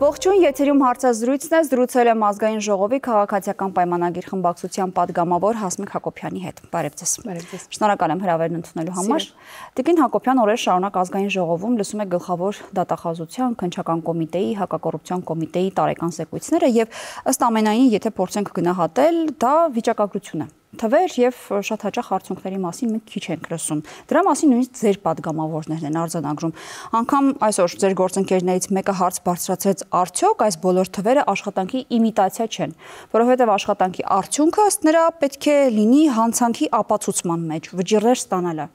Ողջույն, եթերում հարցազրույցն է, զրուցել եմ ազգային ժողովի քաղաքացիական պայմանագիր խմբակցության պատգամավոր Հասմիկ Հակոբյանի հետ։ Բարև ձեզ։ Շնորհակալ եմ հրավերն ընդունելու համար։ Տիկին Հակոբյան օրեր շարունակ ազգային ժողովում լսում է գլխավոր դատախազության, քննչական կոմիտեի, հակակոռուպցիոն կոմիտեի տարեկան զեկույցները եւ ըստ ամենայնի, եթե փորձենք գնահատել, դա վիճակագրություն է։ Թվեր եւ շատ հաճախ արդյունքների մասին մենք քիչ ենք լսում։ Դրա մասին նույնիսկ ձեր պատգամավորներն են արձանագրում։ Անկամ այսօր ձեր գործընկերներից մեկը հարց բարձրացրեց, արդյոք այս բոլոր թվերը աշխատանքի իմիտացիա չեն, որովհետեւ աշխատանքի արդյունքը ըստ նրա պետք է լինի հանցանքի ապացուցման մեջ, վճիռներ ստանալը։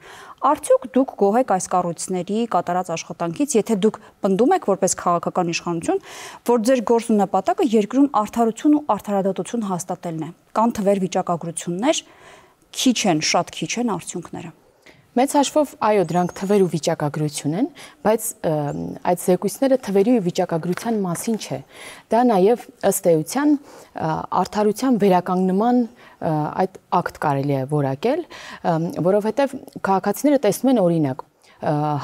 Արդյոք դուք գոհ եք այս կառույցների կատարած աշխատանքից, եթե դուք պնդում եք որպես քաղաքական իշխանություն, որ ձեր գործու նպատակը երկրում արդարություն ու արդարադատություն հաստատելն է։ Կան թվեր վիճակագրություններ, քիչ են, շատ քիչ են արդյունքները։ Մեծ հաշվով, այո, դրանք թվեր ու վիճակագրություն են, բայց այդ զեկույցները թվերի ու վիճակագրության մասին չէ։ Դա նաև ըստ էության արդարության վերականգնման այդ ակտ կարելի է որակել, որովհետև քաղաքացիները տեսնում են օրինակ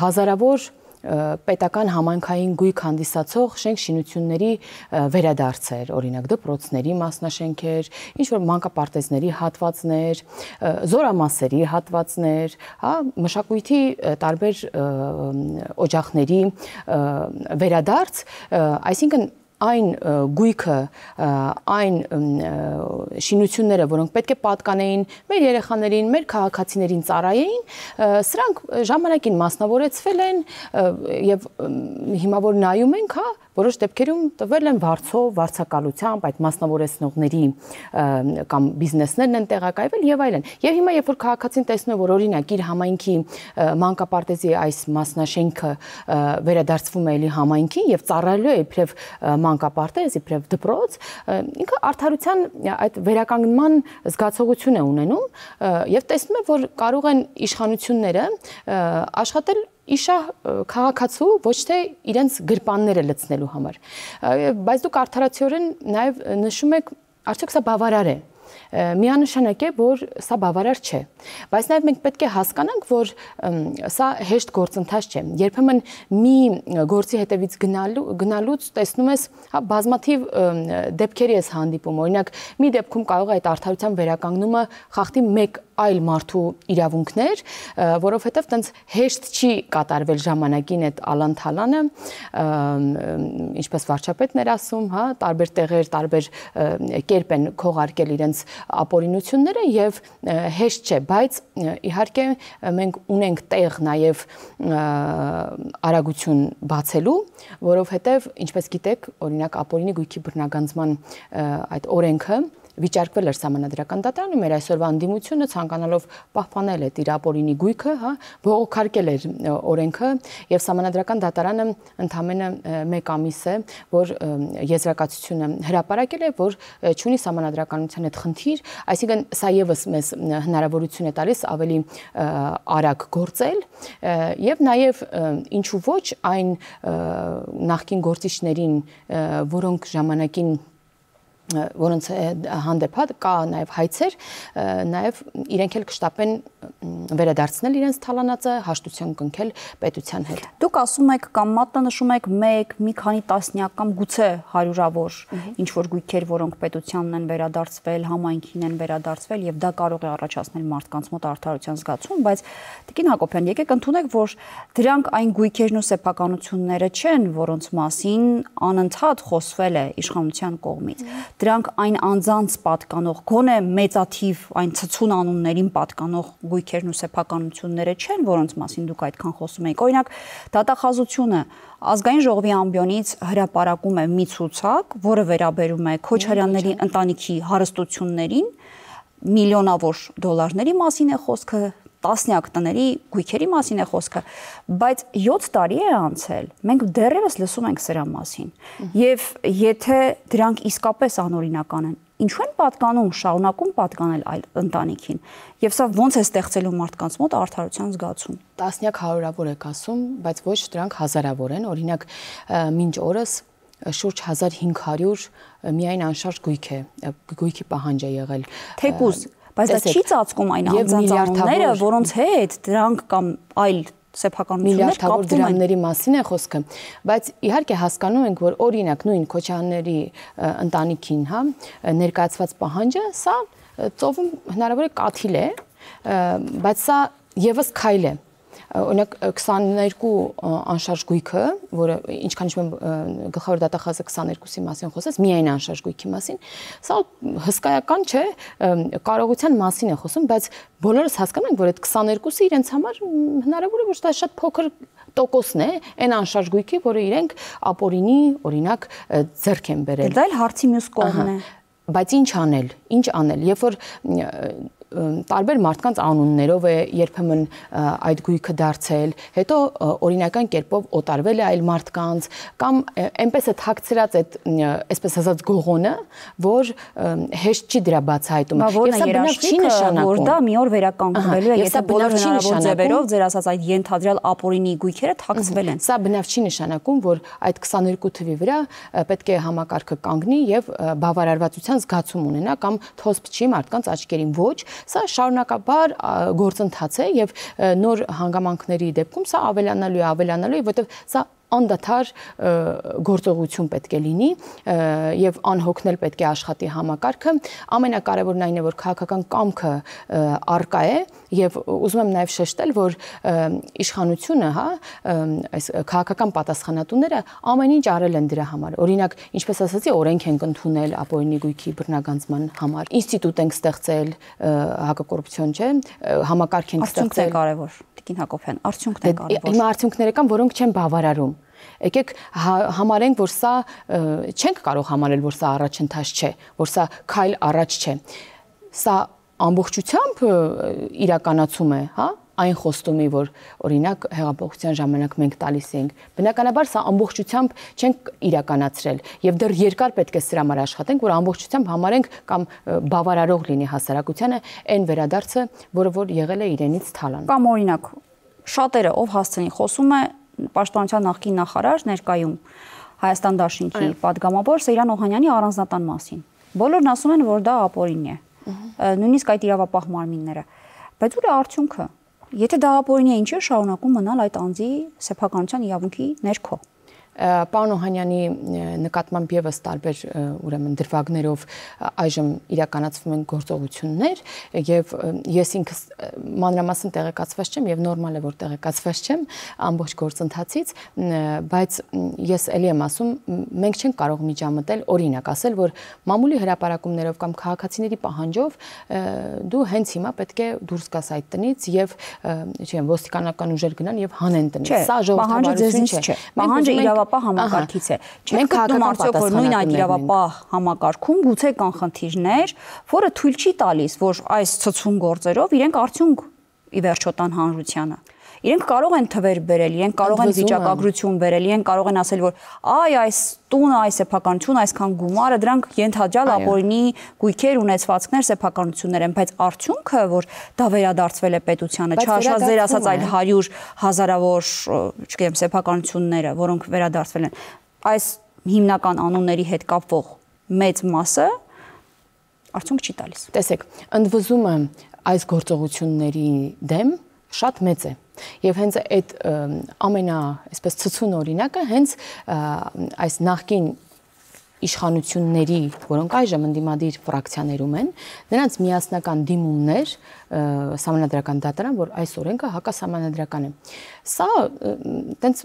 հազարավոր պետական համայնքային գույք հանդիսացող շենք շինությունների վերադարձեր, օրինակ դպրոցների մասնաշենքեր, ինչ-որ մանկապարտեզների հատվածներ, զորամասերի հատվածներ, մշակույթի տարբեր օջախների վերադարձ, այսինքն այն գույքը, այն շինությունները, որոնք պետք է պատկանեին մեր երեխաներին, մեր քաղաքացիներին ծառայեին, սրանք ժամանակին մասնավորեցվել են եւ հիմա որ նայում ենք, որոշ դեպքերում տվել են վարձով, վարձակալությամբ, այդ մասնավորեցնողների կամ բիզնեսներն են տեղակայվել եւ այլն։ Եվ հիմա երբ որ քաղաքացին տեսնում է, որ օրինակ իր համայնքի մանկապարտեզի այս մասնաշենքը վերադարձվում է էլի համայնքին եւ ծառայելու է իբրև մանկապարտեզ, իբրև դպրոց, ինքը արդարության այդ վերականգնման զգացողություն է ունենում եւ տեսնում է, որ կարող են իշխանությունները աշխատել իշահ քաղաքացու ոչ թե իրենց գրպանները լցնելու համար։ Բայց դուք արդարացիորեն նաև նշում եք, արդյոք սա բավարար է։ Միանշանակ է, որ սա բավարար չէ, բայց նաև մենք պետք է հասկանանք, որ սա հեշտ գործընթաց չէ։ Երբեմն մի գործի հետևից գնալուց տեսնում ես, բազմաթիվ դեպքերի ես հանդիպում, օրինակ մի դեպքում կարող է այդ արդարության վերականգնումը խախտի մեկ այլ մարդու իրավունքներ, որովհետև տենց հեշտ չի կատարվել ժամանակին այդ ալան-թալանը, ինչպես վարչապետն էր ասում, տարբեր տեղեր, տարբեր կերպ են քողարկել իրենց ապօրինությունները եւ հեշտ չէ, բայց իհարկե մենք ունենք տեղ նաեւ արագություն բացելու, որովհետեւ ինչպես գիտեք, օրինակ ապօրինի գույքի բռնագանձման այդ օրենքը վիճարկվել էր Սահմանադրական դատարանում, մեր այսօրվա անդիմությունը ցանկանալով պահպանել այդ իր ապօրինի գույքը, բողոքարկել էր օրենքը եւ Սահմանադրական դատարանը ընդամենը 1 ամիս է, որ եզրակացությունը հրապարակել է, որ չունի Սահմանադրականության հետ խնդիր, այսինքն սա եւս մեզ հնարավորություն է տալիս ավելի արագ գործել եւ նաեւ ինչու ոչ այն նախկին գործիչներին, որոնք ժամանակին որոնց հանդեպ կա նաև հայցեր, նաև իրենք էլ կշտապեն վերադարձնել իրենց թալանածը, հաշտություն կնքել պետության հետ։ Դուք ասում եք կամ մատնանշում եք մի քանի տասնյակ կամ գուցե հարյուրավոր ինչ-որ գույքեր, որոնք պետությանն են վերադարձվել, համայնքին են վերադարձվել եւ դա կարող է առաջացնել մարդկանց մոտ արդարության զգացում, բայց Տիկին Հակոբյան, եկեք ընդունենք, որ դրանք այն գույքերն ու սեփականությունները չեն, որոնց մասին անընդհատ խոսվել է իշխանության կողմից։ Դրանք այն անձանց պատկանող, գոնե մեծաթիվ այն ցցուն անուններին պատկանող գույքերն ու սեփականությունները չեն, որոնց մասին դուք այդքան խոսում եք։ Օրինակ, դատախազությունը ազգային ժողովի ամբիոնից հրապարակում է մի ցուցակ, որը վերաբերում է Քոչարյանների ընտանիքի հարստություններին, միլիոնավոր դոլարների մասին է խոսքը, տասնյակ տների գույքերի մասին է խոսքը, բայց 7 տարի է անցել, մենք դեռևս լսում ենք սրա մասին, եւ եթե դրանք իսկապես անօրինական են, ինչու են պատկանում, շարունակում պատկանել այլ ընտանիքին, եւ սա ոնց է ստեղծելու մարդկանց մոտ արդարության զգացում։ Տասնյակ հարյուրավոր եք ասում, բայց ոչ դրանք հազարավոր են, օրինակ մինչ օրս շուրջ 1500 միայն անշարժ գույքի պահանջ է եղել։ Թեկուզ Բայց դա չի ծածկում այն անձանց անունները, որոնց հետ դրանք կամ այլ սեփականություններ կապվում են դրամների մասին է խոսքը, բայց իհարկե հասկանում ենք, որ օրինակ նույն Քոչարյանների ընտանիքին, հա, ներկայացված պահանջը, սա ծովում հնարավոր է կաթիլ է, բայց սա եւս քայլ է։ Օրինակ 22 անշարժ գույքը, որը ինչքան իշխում գլխավոր դատախազը 22-ի մասին խոսեց, միայն անշարժ գույքի մասին, սա հսկայական չէ, կարողության մասին է խոսում, բայց բոլորս հասկանում ենք, որ այդ 22-ը իրենց համար հնարավոր է որ դա շատ փոքր տոկոսն է, այն անշարժ գույքի, որը իրենք ապօրինի, օրինակ, ձեռք են բերել։ Դա էլ հարցի մյուս կողմն է։ Բայց ինչ անել, երբ որ տարբեր մարդկանց անուններով է երբեմն այդ գույքը դարձել, հետո օրինական կերպով օտարվել է այլ մարդկանց կամ այնպես է թաքցրած այդ այսպես ասած գողոնը, որ հեշտ չի դրա բացահայտումը։ Եվ սա բնավ չի նշանակում, որ դա մի օր վերականգնվելու է, եթե բոլոր հնարավոր ձևերով ձեր ասած այդ ենթադրյալ ապօրինի գույքերը թաքցվել են։ Սա բնավ չի նշանակում, որ այդ 22 թվի վրա պետք է համակարգը կանգնի եւ բավարարվածության զգացում ունենա կամ թոս փչի մարդկանց աչքերին, ոչ, սա շարունակաբար գործընթաց է եւ նոր հանգամանքների դեպքում սա ավելանալու է, որտեղ սա անդադար գործողություն պետք է լինի եւ անհոգնել պետք է աշխատի համակարգը։ Ամենակարևորն այն է, որ քաղաքական կամքը արկա է եւ ուզում եմ նաեւ շեշտել, որ իշխանությունը, հա, այս քաղաքական պատասխանատուները ամեն ինչ արել են դրա համար։ Օրինակ, ինչպես ասացի, օրենք են ընդունել ապօրինի գույքի բռնագանձման համար, ինստիտուտ են ստեղծել, հակակոռուպցիոն, չէ, համակարգ են ստեղծել։ Արդյունքն է կարևոր, Տիկին Հակոբյան, արդյունքն է կարևոր։ Հիմա արդյունքները կան, որոնք չեն բավարարում։ Եկեք համարենք, որ սա չենք կարող համարել, որ սա առաջընթաց չէ, որ սա քայլ առաջ չէ։ Սա ամբողջությամբ իրականացում է, հա, այն խոստումի, որ օրինակ հեղափոխության ժամանակ մենք տալիս ենք։ Բնականաբար սա ամբողջությամբ չենք իրականացրել եւ դեռ երկար պետք է սրա համար աշխատենք, որ ամբողջությամբ համարենք կամ բավարարող լինի հասարակությանը այն վերադարձը, որը որ եղել է իրենից թալան։ Կամ օրինակ շատերը ով հասցնի խոսում է Պաշտպանության նախկին նախարար ներկայում Հայաստան Դաշինքի պատգամավոր Սեյրան Օհանյանի առանձնատան մասին։ Բոլորն ասում են, որ դա ապօրինի է։ Նույնիսկ այդ իրավապահ մարմինները։ Բայց ուր է արդյունքը։ Եթե դա ապօրինի է, ինչի է շարունակում մնալ այդ անձի սեփականության իրավունքի ներքո։ Պարոն Օհանյանի նկատմամբ եւս տարբեր ուրեմն դրվագներով այժմ իրականացվում են գործողություններ եւ ես ինքս մանրամասն տեղեկացված չեմ եւ նորմալ է որ տեղեկացված չեմ ամբողջ գործընթացից, բայց ես ելի եմ ասում, մենք չենք կարող միջամտել, օրինակ ասել, որ մամուլի հրապարակումներով կամ քաղաքացիների պահանջով դու հենց հիմա պետք է դուրս գաս այդ տնից եւ չեմ ոստիկանական ուժեր գնան եւ հանեն տնից։ Սա ժողովրդավարություն չէ։ Պահանջը իրավապահ համակարգից է։ Չենք գտնում արդյոք որ նույն այդ իրավապահ համակարգում գուցե կան խնդիրներ, որը թույլ չի տալիս, որ այս ցցուն գործերով իրենք արդյունք ի վերջո տան հանրությանը։ Իրենք կարող են թվեր բերել, իրենք կարող են վիճակագրություն բերել, իրենք կարող են ասել, որ այ այս տունը, այս սեփականությունը, այսքան գումարը, դրանք ենթադրյալ ապօրինի գույքեր, ունեցվածքներ, սեփականություններ են, բայց արդյունքը, որ դա վերադարձվել է պետությանը, չհաշված ձեր ասած այլ 100 հազարավոր, չգիտեմ, սեփականությունները, որոնք վերադարձվել են, այս հիմնական անունների հետ կապվող մեծ մասը արդյունք չի տալիս։ Տեսեք, ընդվզումը այս գործողությունների դեմ շատ մեծ է։ Եվ հենց այդ ամենա, այսպես ցցուն օրինակը հենց այս նախկին իշխանությունների, որոնք այժմ ընդդիմադիր ֆրակցիաներում են, նրանց միասնական դիմումներ սահմանադրական դատարան, որ այս օրենքը հակասահմանադրական է։ Սա տենց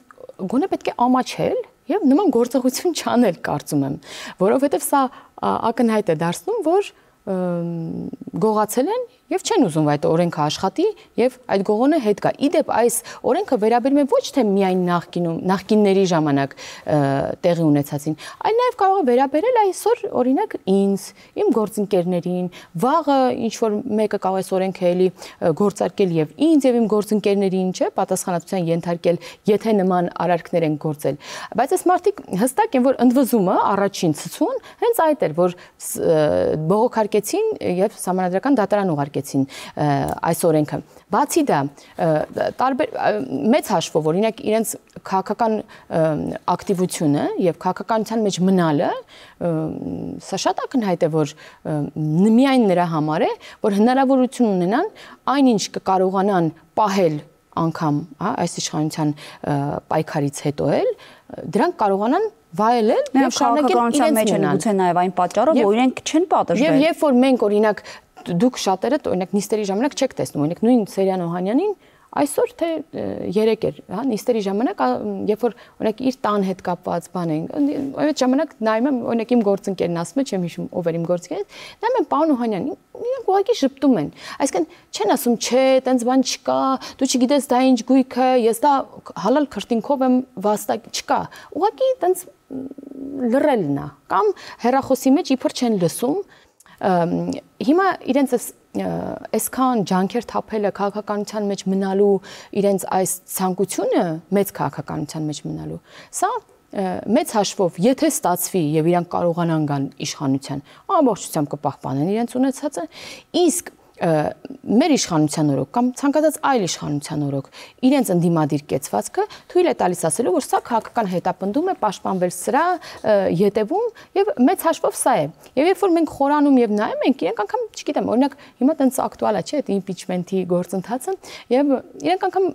գոնե պետք է ամաչել եւ նման գործողություն չանել, կարծում եմ, որովհետեւ սա ակնհայտ է դարձնում, որ գողացել են եւ չեն ուզում այդ օրենքը աշխատի եւ այդ գողոնը հետ գա։ Իդեպ այս օրենքը վերաբերում է ոչ թե միայն նախկինների ժամանակ տեղի ունեցածին, այլ նաեւ կարող է վերաբերել այսօր օրինակ ինձ, իմ գործընկերներին, վաղը ինչ որ մեկը կարող է այս օրենքը էլի գործարկել եւ ինձ եւ իմ գործընկերներին, չէ, պատասխանատվության ենթարկել, եթե նման արարքներ են գործել։ Բայց այս մարդիկ հստակ են, որ ընդվզումը առաջին ցցուն հենց այդ էր, որ բողոքարկեցին եւ սահմանադրական դատարան ուղարկեցին այս օրենքը։ Բացի դա, տարբեր մեծ հաշվով, օրինակ իրենց քաղաքական ակտիվությունը եւ քաղաքականության մեջ մնալը, սա շատ ակնհայտ է, որ միայն նրա համար է, որ հնարավորություն ունենան այնինչ կկարողանան պահել անգամ, հա, այս իշխանության պայքարից հետո էլ դրանք կարողանան վայելել եւ շարունակել իրենց մեջ են գուցե նաեւ այն պատճառով, որ իրենք չեն պատժվել։ Եվ երբ որ մենք օրինակ դուք շատերը օրինակ նիստերի ժամանակ չեք տեսնում, օրինակ նույն Սերյան Օհանյանին այսօր թե երեկ էր, հա, նիստերի ժամանակ, երբ որ օրինակ իր տան հետ կապված բան են, այդ ժամանակ նայում եմ, օրինակ իմ գործընկերն ասում է, չեմ հիշում ով էր իմ գործընկերն, նայում եմ պարոն Օհանյանին, իրենք ուղղակի շփտում են։ Այսինքն չեն ասում, չէ, տենց բան չկա, դու չգիտես դա ինչ գույք է, ես դա հալալ քրտինքով եմ վաստակ, չկա։ Ուղղակի տենց լռելն է, կամ հեռախոսի մեջ իբր չեն լսում։ Հիմա իրենց այսքան ջանքեր թափելը քաղաքականության մեջ մնալու իրենց այս ցանկությունը մեծ քաղաքականության մեջ մնալու սա մեծ հաշվով եթե ստացվի եւ իրանք կարողանան գան իշխանության ամբողջությամբ կպահպանեն իրենց ունեցածը իսկ մեր իշխանության օրոք կամ ցանկացած այլ իշխանության օրոք իրենց ընդդիմադիր կեցվածքը թույլ է տալիս ասելու որ սա քաղաքական հետապնդում է պաշտպանվել սրա յետևում եւ մեծ հաշվով սա է եւ երբ որ մենք խորանում եւ նայում ենք իրենք անգամ չգիտեմ օրինակ հիմա տենց ակտուալ է չէ այդ իմպիչմենթի գործընթացը եւ իրենք անգամ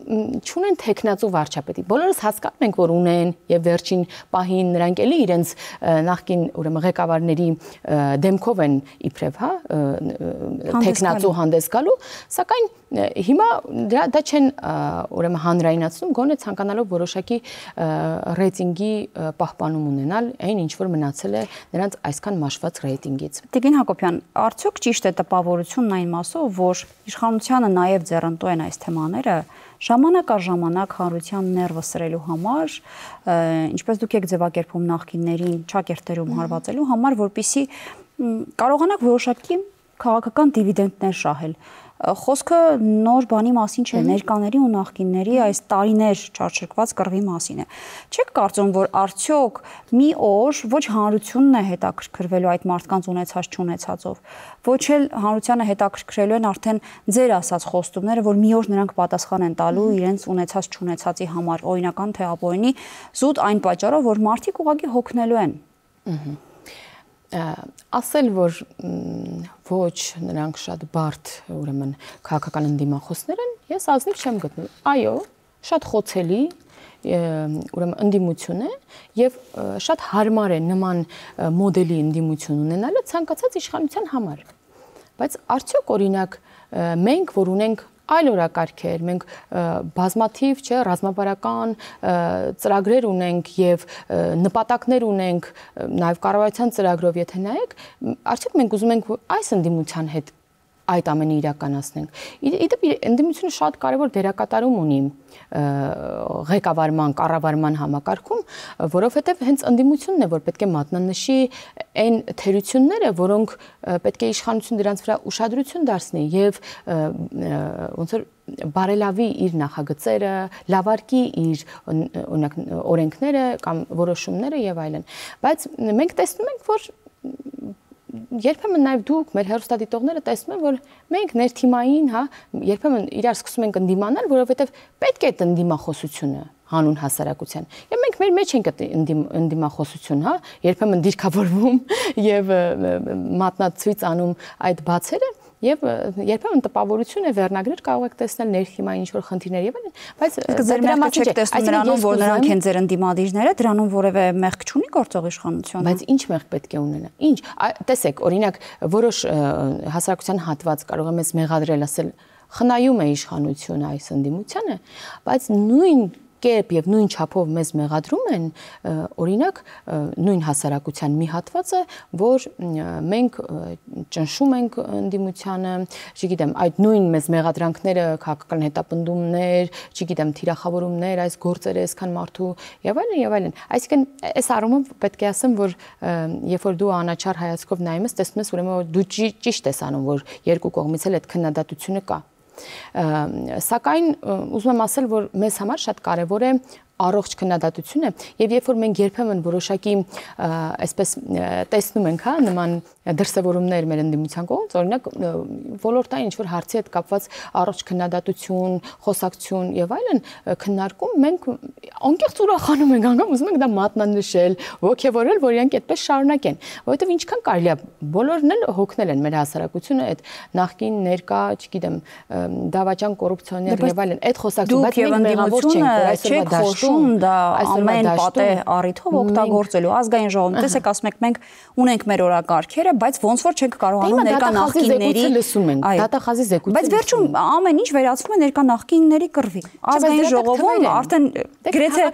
չունեն տեխնացու վարչապետի բոլորս հասկանում ենք որ ունեն եւ վերջին պահին նրանք էլի իրենց նախկին ուրեմն ղեկավարների դեմքով են իբրև հա տեխնացու հանդես գալու, սակայն հիմա դա չեն ուրեմն հանրայնացնում, գոնե ցանկանալով որոշակի ռեյտինգի պահպանում ունենալ, այն ինչ որ մնացել է նրանց այսքան մաշված ռեյտինգից։ Տիգին Հակոբյան, արդյոք ճիշտ է տպավորությունն այն մասով, որ իշխանությանը նաև ձեռնտու են այս թեմաները, ժամանակ առ ժամանակ հանրության ներվը սրելու համար, ինչպես դուք եք ձևակերպում նախկիններին ճակերտերում հարվածելու համար, որպեսզի կարողանաք որոշակի քաղաքական դիվիդենդներ շահել։ Խոսքը նոր բանի մասին չէ, ներկաների ու նախկինների այս տարիներ չարչրկված կռվի մասին է։ Չեք կարծում, որ արդյոք մի օր ոչ հանրությունն է հետաքրքրվելու այդ մարդկանց ունեցած չունեցածով, ոչ էլ հանրությանը հետաքրքրելու են արդեն ձեր ասած խոստումները, որ մի օր նրանք պատասխան են տալու իրենց ունեցած չունեցածի համար, օրինական թե ապօրինի, զուտ այն պատճառով, որ մարդիկ ուղղակի հոգնելու են։ Ասել, որ ոչ նրանք շատ բարդ ուրեմն քաղաքական ընդդիմախոսներ են, ես ազնիվ չեմ գտնում։ Այո, շատ խոցելի ուրեմն ընդդիմություն է եւ շատ հարմար է նման մոդելի ընդդիմություն ունենալը ցանկացած իշխանության համար։ Բայց արդյոք օրինակ մենք, որ ունենք այլ օրակարգեր, մենք բազմաթիվ, չէ, ռազմավարական ծրագրեր ունենք եւ նպատակներ ունենք, նաեւ կառավարության ծրագրով եթե նայեք, արդյոք մենք ուզում ենք այս ընդդիմության հետ այդ ամենը իրականացնենք։ Իդեպ ընդդիմությունը շատ կարևոր դերակատարում ունի ղեկավարման, կառավարման համակարգում, որովհետև հենց ընդդիմությունն է, որ պետք է մատնանշի այն թերությունները, որոնք պետք է իշխանություն դրանց վրա ուշադրություն դարձնի եւ ոնց որ բարելավի իր նախագծերը, լավարկի իր օրինակ օրենքները կամ որոշումները եւ այլն։ Բայց մենք տեսնում ենք, որ երբեմն նաև դուք մեր հեռուստադիտողները տեսնում են, որ մենք ներթիմային, հա, երբեմն իրար սկսում ենք ընդդիմանալ, որովհետև պետք է այդ ընդդիմախոսությունը հանուն հասարակության։ Եվ մենք մեր մեջ ենք այդ ընդդիմախոսություն, հա, երբեմն դիրքավորվում եւ մատնացույց անում այդ բացերը եւ երբեմն տպավորություն է վերնագրեր կարող եք տեսնել ներքիմային ինչ-որ խնդիրներ եւ այլն, բայց դրա մասին չեք տեսնում նրանում, որ նրանք են ձեր ընդդիմադիրները, դրանում որևէ մեղք չունի գործող իշխանությունը։ Բայց ինչ մեղք պետք է ունենա։ Ինչ, տեսեք, օրինակ, որոշ հասարակության հատված կարող է մեզ մեղադրել, ասել, խնայում է իշխանությունը այս ընդդիմությանը, բայց նույն կերպ եւ նույն չափով մեզ մեղադրում են օրինակ նույն հասարակության մի հատվածը, որ մենք ճնշում ենք ընդդիմությանը, չգիտեմ, այդ նույն մեզ մեղադրանքները, քաղաքական հետապնդումներ, չգիտեմ, թիրախավորումներ, այս գործերը այսքան մարդու եւ այլն։ Այսինքն այս առումով պետք է ասեմ, որ երբ որ դու անաչառ հայացքով նայում ես, տեսնում ես ուրեմն որ դու ճիշտ ես անում, որ երկու կողմից էլ այդ քննադատությունը կա։ Սակայն ուզում եմ ասել, որ մեզ համար շատ կարևոր է առողջ քննադատություն է եւ երբ որ մենք երբեմն որոշակի այսպես տեսնում ենք, հա, նման դրսևորումներ մեր ընդդիմության կողմից, օրինակ ոլորտային ինչ որ հարցի հետ կապված առողջ քննադատություն, խոսակցություն եւ այլն քննարկում, մենք անկեղծ ուրախանում ենք, անգամ ուզում ենք դա մատնանշել, ոգևորել, որ իրանք այդպես շարունակեն, որովհետեւ ինչքան կարելի է բոլորն էլ հոգնել են մեր հասարակությունը այդ նախկին ներկա, չգիտեմ, դավաճան կոռուպցիոներ եւ այլն, այդ խոսակցություն, բայց մենք մեղավոր չենք, որ այսօրվա դաշտում դա ամեն պատեհ առիթով օգտագործելու ազգային ժողովում։ Տեսեք, ասում եք մենք ունենք մեր օրակարգերը, բայց ոնց որ չենք կարողանում ներկա նախկինների լսում են, դատախազի զեկույցը։ Բայց վերջում ամեն ինչ վերածվում է ներկա նախկինների կռվի։ Ազգային ժողովում արդեն գրեթե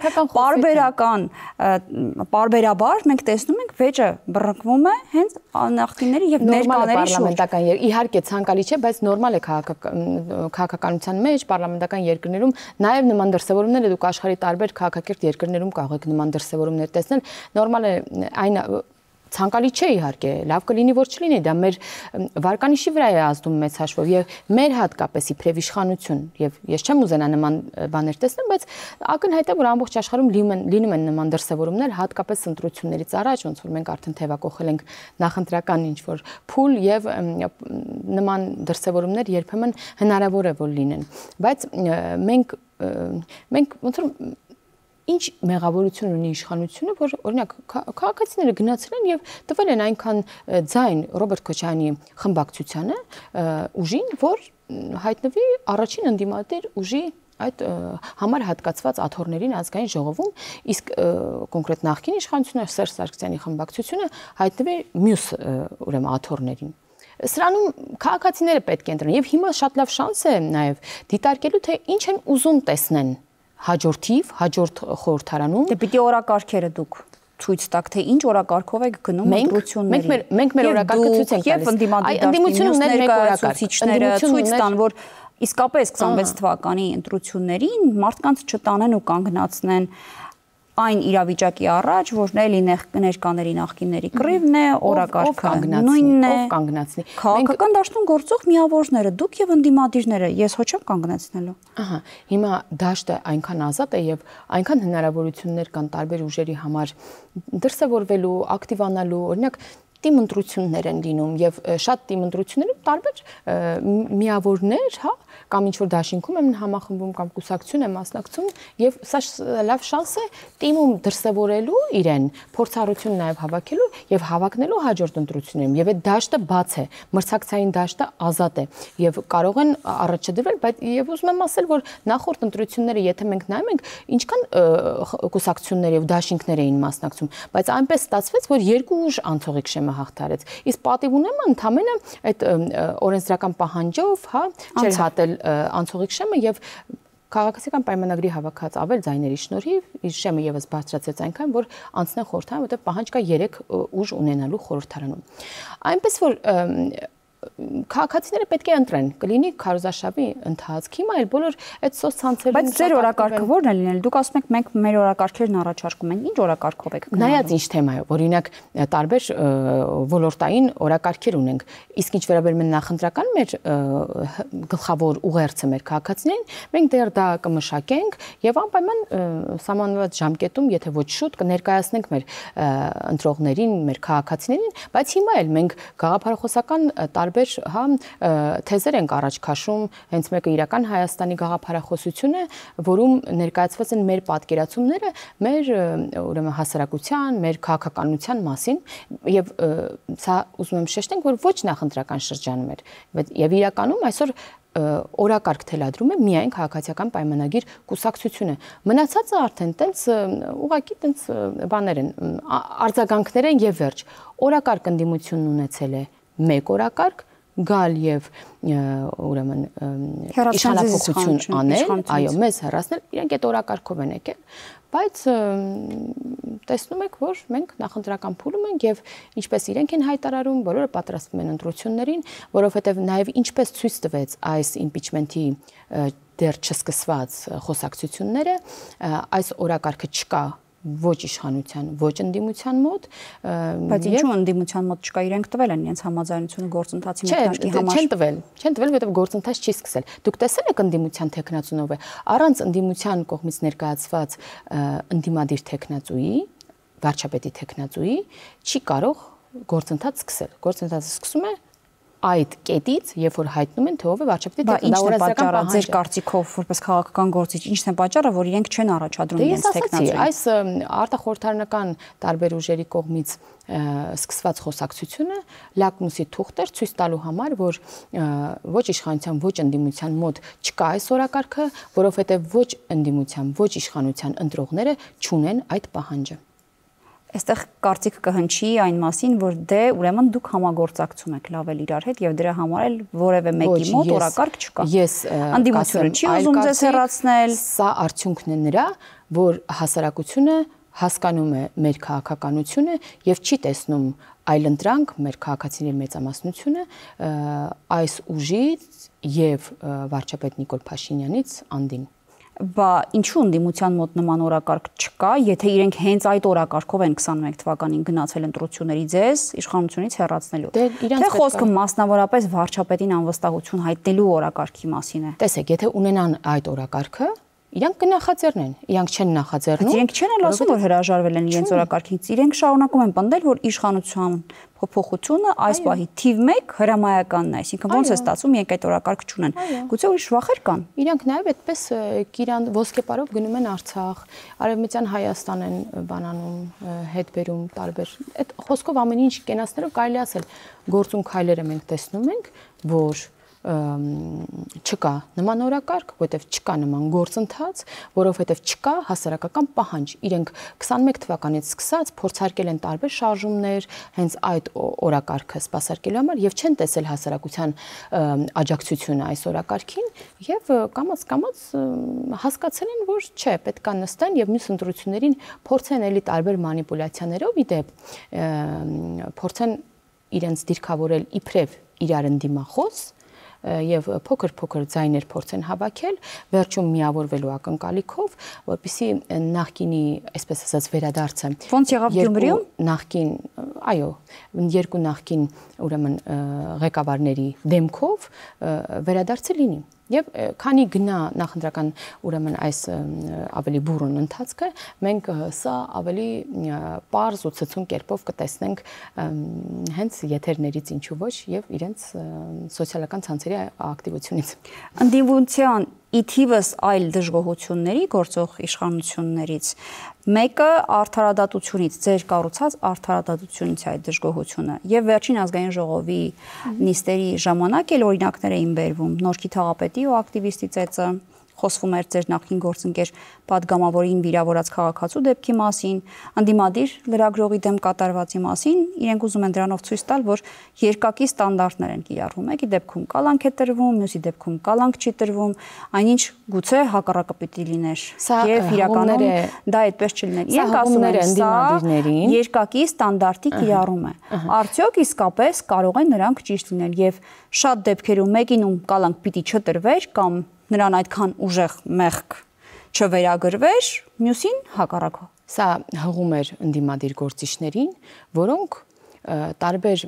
պարբերաբար մենք տեսնում ենք վեճը բռնկվում է հենց նախկինների եւ ներկաների շուրջ։ Իհարկե ցանկալի չէ, բայց նորմալ է քաղաքականության մեջ, պարլամենտական երկրներում նաեւ նման դրսևորումները դուք աշխարհի տարբեր քաղաքակիրթ երկրներում կարող եք նման դրսևորումներ տեսնել, նորմալ է այն ցանկալի չէ իհարկե, լավ կլինի որ չլինի, դա մեր վարկանիշի վրա է ազդում մեծ հաշվով եւ մեր հատկապես իբրև իշխանություն եւ ես չեմ ուզենա նման բաներ տեսնել, բայց ակնհայտ է որ ամբողջ աշխարհում լինում են նման դրսևորումներ, հատկապես ընտրություններից առաջ, ոնց որ մենք արդեն թեվակողել ենք նախընտրական ինչ որ փուլ եւ նման դրսևորումներ երբեմն հնարավոր է որ լինեն, բայց մենք ոնց որ ինչ մեղավորություն ունի իշխանությունը, որ օրինակ քաղաքացիները գնացել են եւ տվել են այնքան ձայն Ռոբերտ Քոչարյանի խմբակցությանը ուժին, որ հայտնվի առաջին ընդդիմադիր ուժի այդ համար հատկացված աթոռներին ազգային ժողովում, իսկ կոնկրետ նախկին իշխանությունը Սերժ Սարգսյանի խմբակցությունը հայտնվի մյուս ուրեմն աթոռներին։ Սրանում քաղաքացիները պետք է ընտրեն եւ հիմա շատ լավ շանս է նաեւ դիտարկելու թե ինչ են ուզում տեսնեն հաջորդ խորհրդարանում։ Դե պիտի օրակարգերը դուք ցույց տաք, թե ինչ օրակարգով եք գնում ընտրություններին։ Մենք մեր օրակարգը ցույց ենք տալիս։ Այ ընդդիմությունն ունեն մեկ օրակարգիչները ցույց տան, որ իսկապես 26 թվականի ընտրություններին մարդկանց չտանեն ու կանգնացնեն այն իրավիճակի առաջ, որ էլի ներկաների նախկինների կռիվն է, օրակարգը նույնն է, ով կանգնացնի։ Քաղաքական դաշտում գործող միավորները, դուք եւ ընդդիմադիրները, ես հո չեմ կանգնեցնելու։ Ահա, հիմա դաշտը այնքան ազատ է եւ այնքան հնարավորություններ կան տարբեր ուժերի համար դրսևորվելու, ակտիվանալու, օրինակ թիմ ընտրություններ են լինում եւ շատ թիմ ընտրություններում տարբեր միավորներ, հա, կամ ինչ որ դաշինքում են համախմբում կամ կուսակցություն են մասնակցում եւ սա լավ շանս է թիմում դրսևորելու իրեն, փորձառություն նաեւ հավաքելու եւ հավակնելու հաջորդ ընտրություններում եւ այդ դաշտը բաց է, մրցակցային դաշտը ազատ է եւ կարող են առաջադրվել, բայց եւ ուզում եմ ասել, որ նախորդ ընտրությունները, եթե մենք նայում ենք, ինչքան կուսակցություններ եւ դաշինքներ էին մասնակցում, բայց այնպես ստացվեց, որ երկու ուժ անցողիկ շեմը հաղթարեց։ Իսկ պատիվ ունեմ ընդամենը այդ օրենսդրական պահանջով, հա, չէր հատել անցողիկ շեմը եւ քաղաքացիական պայմանագրի հավաքած ավել ձայների շնորհիվ իր շեմը եւս բարձրացեց այնքան, որ անցնեն խորհրդարան, որտեղ պահանջ կա 3 ուժ ունենալու խորհրդարանում։ Այնպես որ քաղաքացիները պետք է ընտրեն, կլինի քարոզարշավի ընթացք, հիմա էլ բոլոր այդ սոցցանցերում։ Բայց ձեր օրակարգը ո՞րն է լինել։ Դուք ասում եք մենք մեր օրակարգերն առաջարկում ենք, ինչ օրակարգով եք գնալու։ Նայած ինչ թեմայով, օրինակ տարբեր ոլորտային օրակարգեր ունենք, իսկ ինչ վերաբերում է նախընտրական մեր գլխավոր ուղերձը մեր քաղաքացիներին, մենք դեռ դա կմշակենք եւ անպայման սահմանված ժամկետում, եթե ոչ շուտ կներկայացնենք մեր ընտրողներին, մեր քաղաքացիներին, բայց հիմա էլ մենք գաղափարախոսական տարբեր հա թեզեր ենք առաջ քաշում, հենց մեկը իրական Հայաստանի գաղափարախոսությունը, որում ներկայացված են մեր պատկերացումները մեր ուրեմն հասարակության, մեր քաղաքականության մասին եւ սա ուզում եմ շեշտենք, որ ոչ նախընտրական շրջանում էր, եւ իրականում այսօր օրակարգ թելադրում է միայն քաղաքացիական պայմանագիր կուսակցությունը։ Մնացածը արդեն տենց ուղղակի տենց բաներ են, արձագանքներ են եւ վերջ։ Օրակարգ ընդդիմությունն ունեցել է մեկ օրակարգ գալ եւ ուրեմն իշխանապողություն անել, այո, մեզ հեռացնել, իրենք այդ օրակարգով են եկել, բայց տեսնում եք, որ մենք նախընտրական փուլում ենք եւ ինչպես իրենք են հայտարարում, բոլորը պատրաստվում են ընտրություններին, որովհետեւ նաեւ ինչպես ցույց տվեց այս իմպիչմենթի դեռ չսկսված խոսակցությունները, այս օրակարգը չկա ոչ իշխանության, ոչ ընդդիմության մոտ։ Բայց ինչու ընդդիմության մոտ չկա, իրենք տվել են իրենց համաձայնությունը գործընթացի մեկնարկի համար։ Չեն տվել, որովհետև գործընթաց չի սկսել։ Դուք տեսել եք ընդդիմության տեխնացունով է, առանց ընդդիմության կողմից ներկայացված ընդդիմադիր տեխնացուի, վարչապետի տեխնացուի չի կարող գործընթաց սկսել։ Գործընթացը սկսում է այդ կետից, երբ որ հայտնում են թե ով է վարչապետի տեխնացուը, ձեր կարծիքով որպես քաղաքական գործիչ, ինչն է պատճառը, որ իրենք չեն առաջադրում իրենց տեխնացուին։ Այս արտախորհրդարանական տարբեր ուժերի կողմից սկսված խոսակցությունը լակմուսի թուղթ էր ցույց տալու համար, որ ոչ իշխանության, ոչ ընդդիմության մոտ չկա այս օրակարգը, որովհետև ոչ ընդդիմության, ոչ իշխանության ընտրողները չունեն այդ պահանջը։ Այստեղ կարծիք կհնչի այն մասին, որ դե ուրեմն դուք համագործակցում եք լավ էլ իրար հետ եւ դրա համար էլ որևէ մեկի մոտ օրակարգ չկա։ Ես ընդդիմությունը չի ուզում ձեզ հեռացնել։ Սա արդյունքն է նրա, որ հասարակությունը հասկանում է մեր քաղաքականությունը եւ չի տեսնում այլընտրանք մեր քաղաքացիների մեծամասնությունը այս ուժից եւ վարչապետ Նիկոլ Փաշինյանից անդին։ Բա ինչու ընդդիմության մոտ նման օրակարգ չկա, եթե իրենք հենց այդ օրակարգով են 21 թվականին գնացել ընտրությունների ձեզ իշխանությունից հեռացնելու։ Թե խոսքը մասնավորապես վարչապետին անվստահություն հայտնելու օրակարգի մասին է։ Տեսեք, եթե ունենան այդ օրակարգը, իրանք կնախաձեռնեն, իրանք չեն նախաձեռնում։ Իրենք չեն էլ ասում, որ հրաժարվել են իրենց օրակարգից, իրենք շարունակում են պնդել, որ իշխանության փոփոխությունը այս պահի թիվ 1 հրամայականն է, այսինքն ոնց է ստացվում, իրենք այդ օրակարգ չունեն։ Գուցե ուրիշ վախեր կան։ Իրանք նաև այդպես կիրան ոսկեպարով գնում են Արցախ, Արևմտյան Հայաստան են բանանում, հետ բերում տարբեր։ Այդ խոսքով ամեն ինչ կենացներով կարելի ասել գործուն քայլերը մենք տեսնում ենք, որ չկա նման օրակարգ, որովհետև չկա նման գործընթաց, որովհետև չկա հասարակական պահանջ։ Իրենք 21 թվականից սկսած փորձարկել են տարբեր շարժումներ հենց այդ օրակարգը սպասարկելու համար եւ չեն տեսել հասարակության աջակցությունը այս օրակարգին եւ կամաց հասկացել են, որ չէ, պետք է նստեն եւ մյուս ընտրություններին փորձեն էլի տարբեր մանիպուլյացիաներով իդեպ փորձեն իրենց դիրքավորել իբրև իրար ընդդիմախոս եւ փոքր ձայներ փորձեն հավաքել, վերջում միավորվելու ակնկալիքով, որպեսզի նախկինի, այսպես ասած, վերադարձը ոնց եղավ Գյումրիում նախկին, այո, երկու նախկին ուրեմն ղեկավարների դեմքով վերադարձը լինի։ Եվ քանի գնա նախընտրական ուրեմն այս ավելի բուրըն ընթացքը, մենք սա ավելի պարզ ու ցցուն կերպով կտեսնենք հենց եթերներից ինչու ոչ եւ իրենց սոցիալական ցանցերի ակտիվությունից։ Ընդդիմության ի թիվս այլ դժգոհությունների գործող իշխանություններից մեկը արդարադատությունից, ձեր կառուցած արդարադատությունից է այդ դժգոհությունը եւ վերջին ազգային ժողովի նիստերի ժամանակ էլ օրինակներ էին բերվում Նորքի թաղապետի ու ակտիվիստի ծեծը խոսվում էր ձեր նախկին գործընկեր падգամավորին վիրավորած քաղաքացու դեպքի մասին, ընդդիմադիր լրագրողի դեմ կատարվածի մասին, իրենք ուզում են դրանով ցույց տալ, որ երկակի ստանդարտներ են կիրառվում, մեկի դեպքում կալանք է տրվում, մյուսի դեպքում կալանք չի տրվում, այնինչ գուցե հակառակը պիտի լիներ։ Եվ իրականում դա այդպես չլիներ։ Իրենք ասում են, սա երկակի ստանդարտի կիրառում է։ Արդյոք իսկապես կարող են նրանք ճիշտ լինել եւ շատ դեպքերում մեկինում կալանք պիտի չտրվեր կամ նրան այդքան ուժեղ մեղք չվերագրվեր, մյուսին հակառակը։ Սա հղում էր ընդդիմադիր գործիչներին, որոնք տարբեր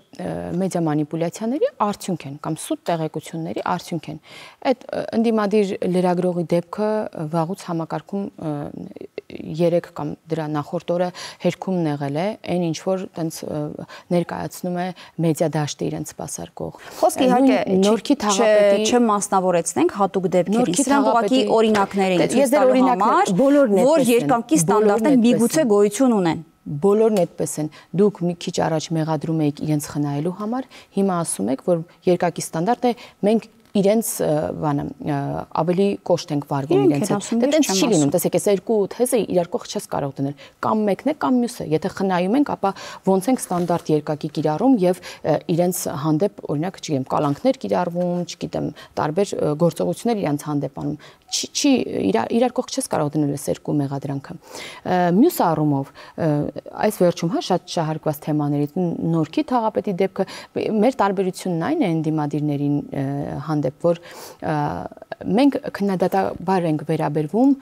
մեդիա մանիպուլյացիաների արդյունք են կամ սուտ տեղեկությունների արդյունք են։ Այդ ընդդիմադիր լրագրողի դեպքը վաղուց համակարգում 3 կամ դրա նախորդ օրը հերքում եղել է, այն ինչ որ տենց ներկայացնում է մեդիա դաշտը իրենց սպասարկող։ Խոսքը իհարկե Նորքի թաղապետի չմասնավորեցնենք հատուկ դեպքերին, սրանք ուղղակի օրինակներ են ցույց տալու համար, որ երկանկի ստանդարտներ միգուցե գոյություն ունեն։ Բոլորն այդպես են։ Դուք մի քիչ առաջ մեղադրում եք իրենց խնայելու համար, հիմա ասում եք, որ երկակի ստանդարտ է, մենք իրենց բանը ավելի կոշտ ենք վարվում իրենց հետ։ Դա տենց չի լինում, տեսեք, այս երկու թեզը իրար կողք չես կարող դնել, կամ մեկն է, կամ մյուսը։ Եթե խնայում ենք, ապա ոնց ենք ստանդարտ երկակի կիրառում եւ իրենց հանդեպ, օրինակ, չգիտեմ, կալանքներ կիրառվում, չգիտեմ, տարբեր գործողություններ իրենց հանդեպ անում։ Չի իրար կողք չես կարող դնել այս երկու մեղադրանքը։ Մյուս առումով, այս վերջում շատ շահարկված թեմաներից Նորքի թաղապետի դեպքը մեր տարբերությունն այն է ընդդիմադիրներին հանդեպ, որ մենք քննադատաբար ենք վերաբերվում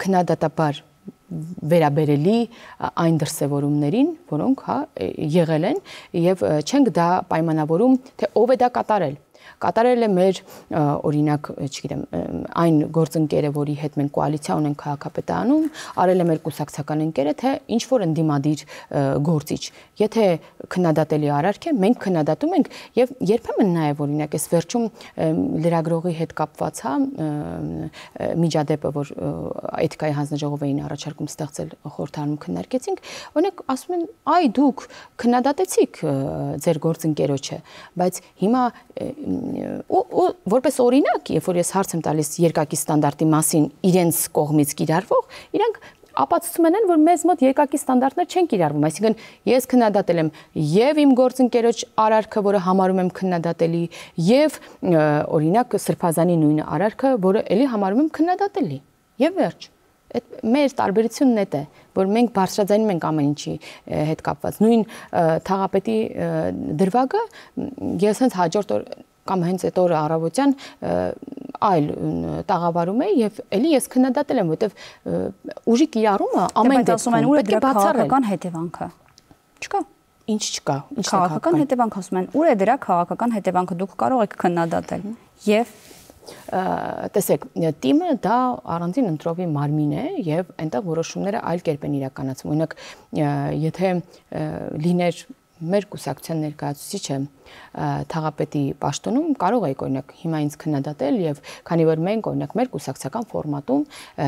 քննադատաբար վերաբերելի այն դրսևորումներին, որոնք եղել են եւ չենք դա պայմանավորում, թե ով է դա կատարել։ Կատարել է մեր օրինակ, չգիտեմ, այն գործընկերը, որի հետ մենք կոալիցիա ունենք քաղաքապետարանում, արել է մեր կուսակցական ընկերը, թե ինչ որ ընդդիմադիր գործիչ։ Եթե քննադատելի արարք է, մենք քննադատում ենք եւ երբեմն նաեւ օրինակ այս վերջում լրագրողի հետ կապված միջադեպը, որ էթիկայի հանձնաժողով էին առաջարկում ստեղծել խորհրդարանում քննարկեցինք, օրինակ ասում են, այ դուք քննադատեցիք ձեր գործընկերոջը, բայց հիմա որպես օրինակ, երբ որ ես հարց եմ տալիս երկակի ստանդարտի մասին իրենց կողմից կիրառվող, իրանք ապացուցում են, որ մեզ մոտ երկակի ստանդարտներ չեն կիրառվում, այսինքն ես քննադատել եմ եւ իմ գործընկերոջ արարքը, որը համարում եմ քննադատելի, եւ օրինակ Սրբազանի նույն արարքը, որը ելի համարում եմ քննադատելի։ Եվ վերջ։ Այդ մեր տարբերությունն է, որ մենք բարձրաձայնում ենք ամեն ինչի հետ կապված։ Նույն թաղապետի դրվագը ես հենց հաջորդ օր կամ հենց այդ օրը առավոտյան այլ տաղավարում է եւ ելի ես քննադատել եմ, որովհետեւ ուժի կիրառումը ամեն դեպքում պետք է բացառել քաղաքական հետևանքը։ Չկա։ Ինչ չկա։ Ինչ քաղաքական հետևանք ասում են, ուր է դրա քաղաքական հետևանքը, դուք կարող եք քննադատել։ Եվ տեսեք, թիմը դա առանձին ընտրովի մարմին է եւ այնտեղ որոշումները այլ կերպ են իրականացվում։ Օրինակ, եթե լիներ մեր կուսակցության ներկայացուցիչը թաղապետի պաշտոնում, կարող եք օրինակ հիմա ինձ քննադատել եւ քանի որ մենք օրինակ մեր կուսակցական ֆորմատում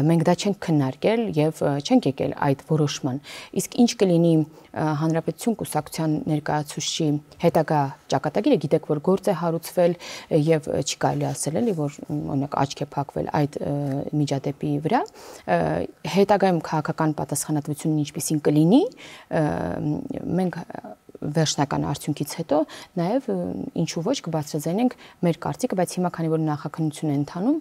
մենք դա չենք քննարկել եւ չենք եկել այդ որոշման։ Իսկ ինչ կլինի հանրապետություն կուսակցության ներկայացուցչի հետագա ճակատագիրը, գիտեք որ գործ է հարուցվել եւ չի կարելի ասել էլի որ օրինակ աչք է փակվել այդ միջադեպի վրա, հետագայում քաղաքական պատասխանատվությունն ինչպիսին կլինի, մենք վերջնական արդյունքից հետո նաև ինչու ոչ կբարձրաձայնենք մեր կարծիքը, բայց հիմա քանի որ նախաքննություն է ընթանում,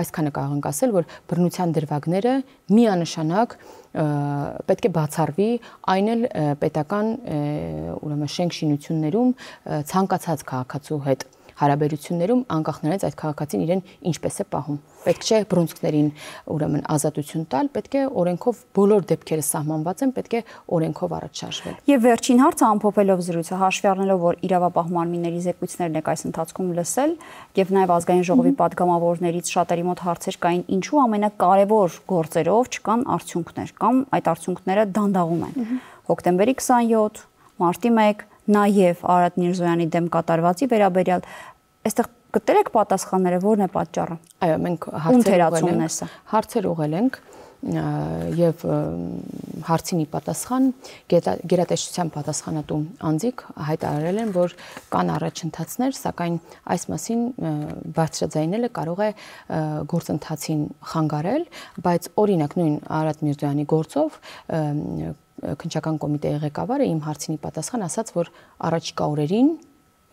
այսքանը կարող ենք ասել, որ բռնության դրվագները միանշանակ պետք է բացառվի, այն էլ պետական ուրեմն շենք շինություններում ցանկացած քաղաքացու հետ հարաբերություններում անկախ նրանից այդ քաղաքացին իրեն ինչպես է պահում։ Պետք չէ բռունցքներին ուրեմն ազատություն տալ, պետք է օրենքով բոլոր դեպքերը սահմանված են, պետք է օրենքով առաջ շարժվել։ Եվ վերջին հարցը ամփոփելով զրույցը, հաշվի առնելով, որ իրավապահ մարմինների զեկույցներն եք այս ընթացքում լսել, եւ նաեւ ազգային ժողովի падգամավորներից շատերի մոտ հարցեր կային, ինչու ամենակարևոր գործերով չկան արդյունքներ, կամ այդ արդյունքները դանդաղում են։ Հոկտեմբերի 27, մարտի 1 Նաև Արարատ Միրզոյանի դեմ կատարվածի վերաբերյալ այստեղ գտել եք պատասխանները, որն է պատճառը։ Այո, մենք հարցեր ուղղել ենք եւ հարցինի պատասխան գերատեսչության պատասխանատու անձիկ հայտարարել են, որ կան առաջընթացներ, սակայն այս մասին բարձրաձայնելը կարող է գործընթացին խանգարել, բայց օրինակ նույն Արարատ Միրզոյանի գործով քննչական կոմիտեի ղեկավարը իմ հարցինի պատասխան ասաց, որ առաջիկա օրերին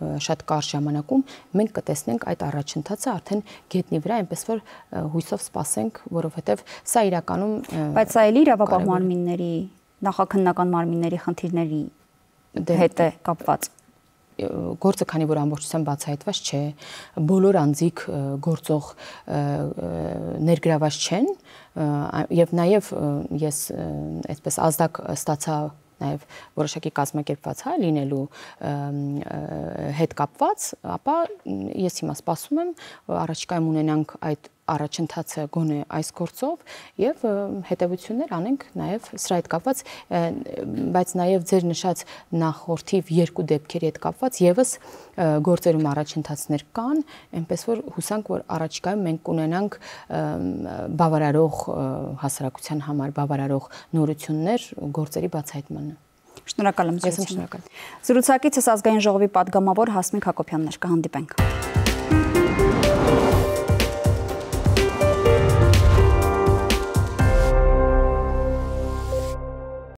շատ կարճ ժամանակում մենք կտեսնենք այդ առաջընթացը արդեն գետնի վրա, այնպես որ հույսով սպասենք, որովհետև սա իրականում բայց սա էլի իրավապահ մարմինների, նախաքննական մարմինների խնդիրների հետ է կապված։ Գործը քանի որ ամբողջությամբ բացահայտված չէ, բոլոր անձիկ գործող ներգրաված չեն եւ նաեւ ես այսպես ազդակ ստացա նաև որոշակի կազմակերպված լինելու հետ կապված, ապա ես հիմա սպասում եմ առաջիկայում ունենանք այդ առաջընթացը գոնե այս գործով եւ հետեւություններ անենք նաեւ սրա հետ կապված, բայց նաեւ ձեր նշած նախորդիվ երկու դեպքերի հետ կապված եւս գործերում առաջընթացներ կան, այնպես որ հուսանք, որ առաջիկայում մենք կունենանք բավարարող հասարակության համար բավարարող նորություններ գործերի բացահայտմանը։ Շնորհակալ եմ։ Զրուցակիցս ազգային ժողովի падգամավոր Հասմիկ Հակոբյանն էր, կհանդիպենք։